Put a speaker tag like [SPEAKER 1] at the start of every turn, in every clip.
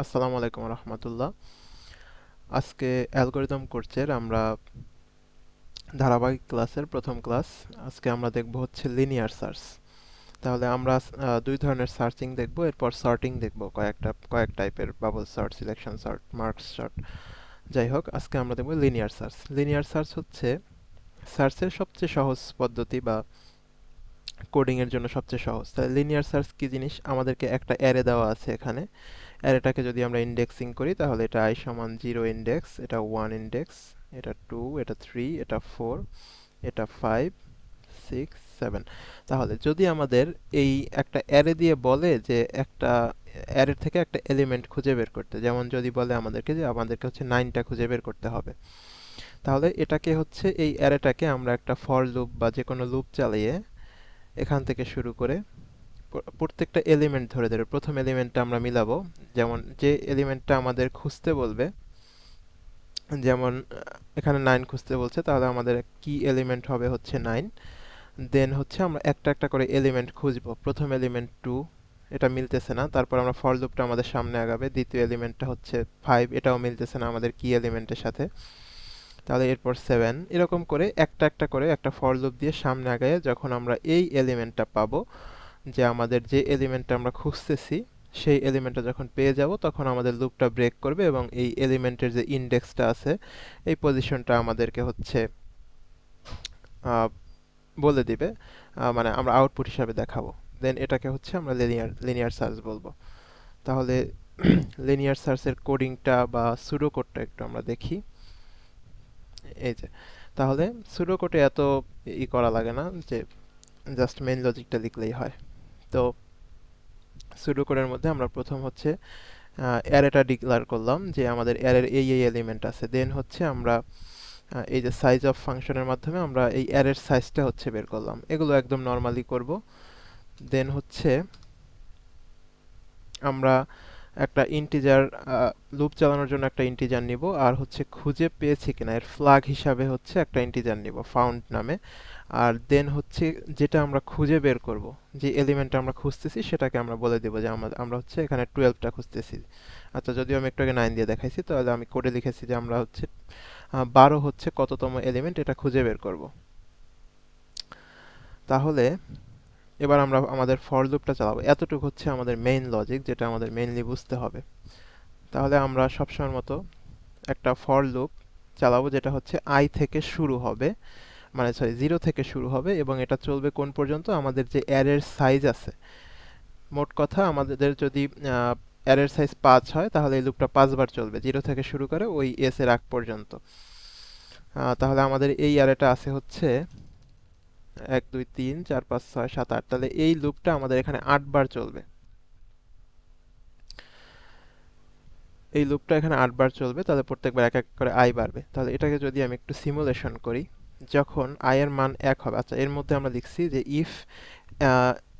[SPEAKER 1] আসসালামু আলাইকুম রহমতুল্লাহ। আজকে অ্যালগরিদম কোর্সের আমরা ধারাবাহিক ক্লাসের প্রথম ক্লাস। আজকে আমরা দেখব হচ্ছে লিনিয়ার সার্চ। তাহলে আমরা দুই ধরনের সার্চিং দেখব, এরপর সর্টিং দেখব, কয়েক টাইপের bubble sort, selection sort, marks sort. যাই হোক, আজকে আমরা দেখব লিনিয়ার সার্চ। লিনিয়ার সার্চ হচ্ছে সার্চের সবচেয়ে সহজ পদ্ধতি বা কোডিং এর জন্য সবচেয়ে সহজ। তাহলে লিনিয়ার সার্চ কি জিনিস? আমাদেরকে একটা অ্যারে দেওয়া আছে এখানে। অ্যারেটাকে যদি আমরা ইন্ডেক্সিং করি তাহলে এটা i সমান 0 ইন্ডেক্স, এটা 1 ইন্ডেক্স, এটা 2, এটা 3, এটা 4, এটা 5, 6, 7। তাহলে যদি আমাদের এই একটা অ্যারে দিয়ে বলে যে একটা অ্যারে থেকে একটা এলিমেন্ট খুঁজে বের করতে, যেমন যদি বলে আমাদেরকে যে আমাদেরকে হচ্ছে 9টা খুঁজে বের করতে হবে, তাহলে এটাকে হচ্ছে এই অ্যারেটাকে আমরা একটা ফর লুপ বা যে কোনো লুপ চালিয়ে এখান থেকে শুরু করে প্রত্যেকটা এলিমেন্ট ধরে ধরে প্রথম এলিমেন্টটা আমরা মিলাবো। যেমন যে এলিমেন্টটা আমাদের খুঁজতে বলবে, যেমন এখানে 9 খুঁজতে বলছে, তাহলে আমাদের কি এলিমেন্ট হবে হচ্ছে 9। দেন হচ্ছে আমরা একটা একটা করে এলিমেন্ট খুঁজবো। প্রথম এলিমেন্ট 2, এটা মিলতেছে না, তারপর আমরা ফর লুপটা আমাদের সামনে আগাবে। দ্বিতীয় এলিমেন্টটা হচ্ছে 5, এটাও মিলতেছে না আমাদের কি এলিমেন্টের সাথে। তাহলে এরপর 7, এরকম করে একটা একটা করে একটা ফর লুপ দিয়ে সামনে আগায় যখন আমরা এই এলিমেন্টটা পাবো, যে আমাদের যে এলিমেন্টটা আমরা খুঁজতেছি সেই এলিমেন্টটা যখন পেয়ে যাব, তখন আমাদের লুপটা ব্রেক করবে এবং এই এলিমেন্টের যে ইন্ডেক্সটা আছে এই পজিশনটা আমাদেরকে হচ্ছে আহ, বলে দিবে। মানে আমরা আউটপুট হিসাবে দেখাবো। দেন এটাকে হচ্ছে আমরা লিনিয়ার সার্চ বলবো। তাহলে লিনিয়ার সার্চের কোডিংটা বা সুডো কোডটা একটু আমরা দেখি। এই যে, তাহলে সুডো কোডে এত করা লাগে না, যে জাস্ট মেইন লজিকটা লিখলেই হয়। তো সুডো কোডের মধ্যে আমরা প্রথম হচ্ছে অ্যারেটা ডিক্লেয়ার করলাম যে আমাদের অ্যারের এই এলিমেন্ট আছে। দেন হচ্ছে আমরা এই যে সাইজ অফ ফাংশনের মাধ্যমে আমরা এই অ্যারের সাইজটা হচ্ছে বের করলাম। এগুলো একদম নর্মালি করব। দেন হচ্ছে আমরা একটা ইন্টিজার লুপ চালানোর জন্য একটা ইন্টিজার নিব, আর হচ্ছে খুঁজে পেয়েছি কিনা এর ফ্ল্যাগ হিসাবে হচ্ছে একটা ইন্টিজার নিব ফাউন্ড নামে। আর দেন হচ্ছে যেটা আমরা খুঁজে বের করব, যে এলিমেন্ট আমরা খুঁজতেছি সেটাকে আমরা বলে দেব যে আমরা হচ্ছে এখানে 12টা খুঁজতেছি। আচ্ছা, যদিও আমি একটু আগে 9 দিয়ে দেখাইছি, তাহলে আমি কোডে লিখেছি যে আমরা হচ্ছে 12 হচ্ছে কততম এলিমেন্ট এটা খুঁজে বের করব। তাহলে এবার আমরা আমাদের ফর লুপটা চালাবো। এতটুকু হচ্ছে আমাদের মেইন লজিক, যেটা আমাদের মেইনলি বুঝতে হবে। তাহলে আমরা সবসময়ের মতো একটা ফর লুপ চালাবো, যেটা হচ্ছে i থেকে শুরু হবে, মানে সরি 0 থেকে শুরু হবে, এবং এটা চলবে কোন পর্যন্ত? আমাদের যে অ্যারের সাইজ আছে, মোট কথা আমাদের যদি অ্যারের সাইজ 5 হয় তাহলে এই লুপটা 5 বার চলবে, 0 থেকে শুরু করে ওই s এর আগ পর্যন্ত। তাহলে আমাদের এই অ্যারেটা আছে হচ্ছে 1 2 3 4 5 6 7 8, তাহলে এই লুপটা আমাদের এখানে 8 বার চলবে। এই লুপটা এখানে 8 বার চলবে, তাহলে প্রত্যেকবার এক এক করে i বাড়বে। তাহলে এটাকে যদি আমি একটু সিমুলেশন করি, যখন i এর মান 1 হবে, আচ্ছা এর মধ্যে আমরা লিখছি যে ইফ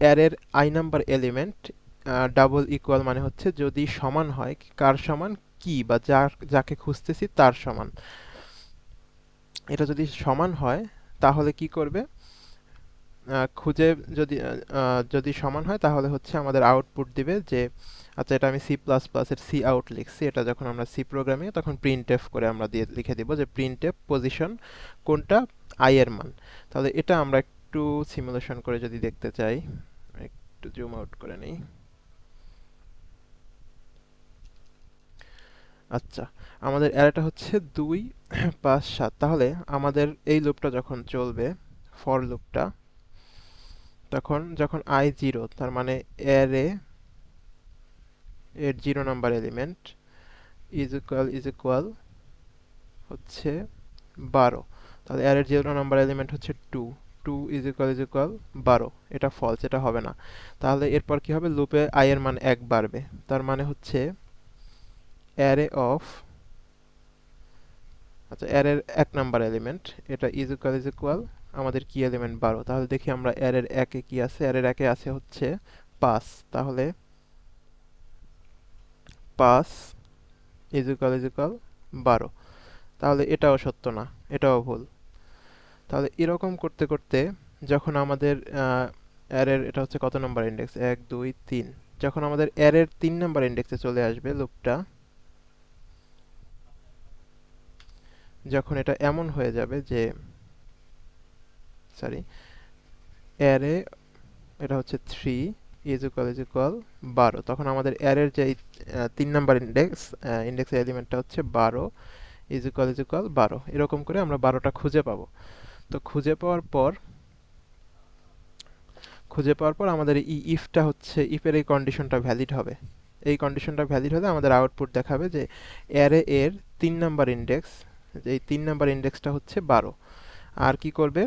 [SPEAKER 1] অ্যারের i number element double equal, মানে হচ্ছে যদি সমান হয়, কার সমান? কি বা যাকে খুঁজতেছি তার সমান। এটা যদি সমান হয় তাহলে কি করবে? খুঁজে যদি যদি সমান হয় তাহলে হচ্ছে আমাদের আউটপুট দিবে যে, আচ্ছা এটা আমি সি প্লাস প্লাস এর সি আউট লিখছি, এটা যখন আমরা সি প্রোগ্রামে তখন প্রিন্ট এফ করে আমরা দিয়ে লিখে দিব যে প্রিন্ট এফ পজিশন কোনটা, আই এর মান। তাহলে এটা আমরা একটু সিমুলেশন করে যদি দেখতে চাই, একটু জুম আউট করে নেই। আচ্ছা, আমাদের অ্যারেটা হচ্ছে 2 5 7। তাহলে আমাদের এই লুপটা যখন চলবে, ফর লুপটা, তখন যখন i 0, তার মানে অ্যারে এর 0 নাম্বার এলিমেন্ট ইজ ইকুয়াল হচ্ছে 12। তাহলে অ্যারের 0 নাম্বার এলিমেন্ট হচ্ছে 2, 2 ইজ ইকুয়াল 12। এটা ফলস, এটা হবে না। তাহলে এরপর কি হবে? লুপে i এর মান 1 বাড়বে। তার মানে হচ্ছে অ্যারে অফ, আচ্ছা অ্যারের 1 নাম্বার এলিমেন্ট, এটা ইজ ইকুয়াল আমাদের কি এলিমেন্ট? 12। তাহলে দেখি আমরা অ্যারের 1 এ কি আছে। অ্যারের 1 এ আছে হচ্ছে 5। তাহলে 5 ইজ ইকুয়াল 12। তাহলে এটাও সত্য না, এটাও ভুল। তাহলে এরকম করতে করতে যখন আমাদের অ্যারের, এটা হচ্ছে কত নম্বর ইন্ডেক্স? 1 2 3, যখন আমাদের অ্যারের 3 নাম্বার ইন্ডেক্সে চলে আসবে লুপটা, যখন এটা এমন হয়ে যাবে যে সরি অ্যারে, এটা হচ্ছে 3 ইজ ইকুয়াল 12, তখন আমাদের অ্যারের যে 3 নাম্বার ইন্ডেক্সের এলিমেন্টটা হচ্ছে 12 ইজ ইকুয়াল 12, এরকম করে আমরা 12টা খুঁজে পাবো। তো খুঁজে পাওয়ার পর আমাদের এই ইফটা হচ্ছে, ইফের এই কন্ডিশনটা ভ্যালিড হবে। এই কন্ডিশনটা ভ্যালিড হলে আমাদের আউটপুট দেখাবে যে অ্যারে এর 3 নাম্বার ইন্ডেক্স, এই 3 নাম্বার ইন্ডেক্সটা হচ্ছে 12। আর কি করবে,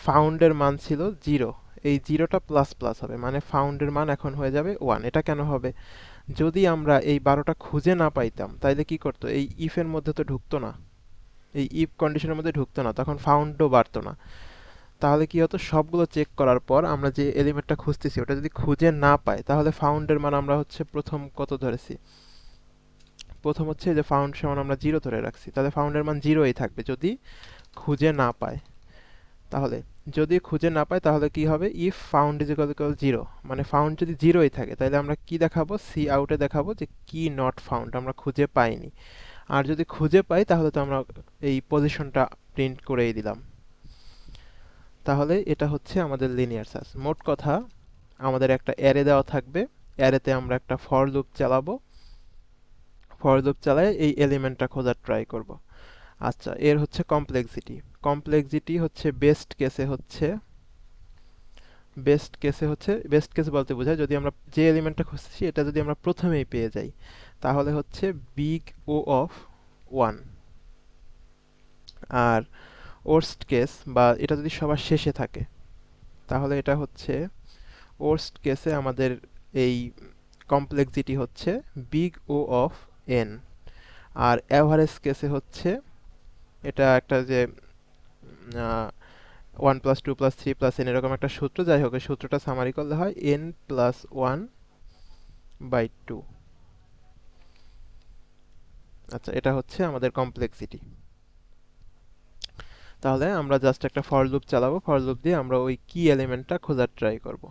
[SPEAKER 1] ফাউন্ডের মান ছিল 0, এই জিরোটা প্লাস প্লাস হবে, মানে ফাউন্ডের মান এখন হয়ে যাবে 1। এটা কেন হবে, যদি আমরা এই 12টা খুঁজে না পাইতাম তাইলে কি করতো, এই ইফের মধ্যে তো ঢুকতো না, এই ইফ কন্ডিশনের মধ্যে ঢুকতো না, তখন ফাউন্ডও বাড়তো না। তাহলে কি হতো, সবগুলো চেক করার পর আমরা যে এলিমেন্টটা খুঁজতেছি ওটা যদি খুঁজে না পাই, তাহলে ফাউন্ডের মান আমরা হচ্ছে প্রথম কত ধরেছি, প্রথম হচ্ছে যে ফাউন্ড সমান আমরা 0 ধরে রাখছি, তাহলে ফাউন্ডের মান 0ই থাকবে যদি খুঁজে না পায়। তাহলে যদি খুঁজে না পায় তাহলে কি হবে, ইফ ফাউন্ড ইজ ইকুয়াল 0, মানে ফাউন্ড যদি 0ই থাকে তাহলে আমরা কি দেখাবো, সি আউটে দেখাবো যে কি নট ফাউন্ড, আমরা খুঁজে পাইনি। আর যদি খুঁজে পাই তাহলে তো আমরা এই পজিশনটা প্রিন্ট করেই দিলাম। তাহলে এটা হচ্ছে আমাদের লিনিয়ার সার্চ। মোট কথা, আমাদের একটা অ্যারে দেওয়া থাকবে, অ্যারেতে আমরা একটা ফর লুপ চালাবো, ফর লুপ চালায় এই এলিমেন্টটা খোঁজার ট্রাই করব। আচ্ছা, এর হচ্ছে কমপ্লেক্সিটি। কমপ্লেক্সিটি হচ্ছে বেস্ট কেসে বলতে বোঝায় যদি আমরা যে এলিমেন্টটা খুঁজছি এটা যদি আমরা প্রথমেই পেয়ে যাই, তাহলে হচ্ছে বিগ ও অফ 1। আর ওর্স্ট কেস, বা এটা যদি সবার শেষে থাকে, তাহলে এটা হচ্ছে ওর্স্ট কেসে আমাদের এই কমপ্লেক্সিটি হচ্ছে বিগ ও অফ এন। আর অ্যাভারেজ কেসে হচ্ছে এটা একটা যে 1+2+3+n এরকম একটা সূত্র, যাই হোক এই সূত্রটা সামারি করলে হয় n+1/2। আচ্ছা, এটা হচ্ছে আমাদের কমপ্লেক্সিটি। তাহলে আমরা জাস্ট একটা ফর লুপ চালাবো, ফর লুপ দিয়ে আমরা ওই কি এলিমেন্টটা খোঁজার ট্রাই করব।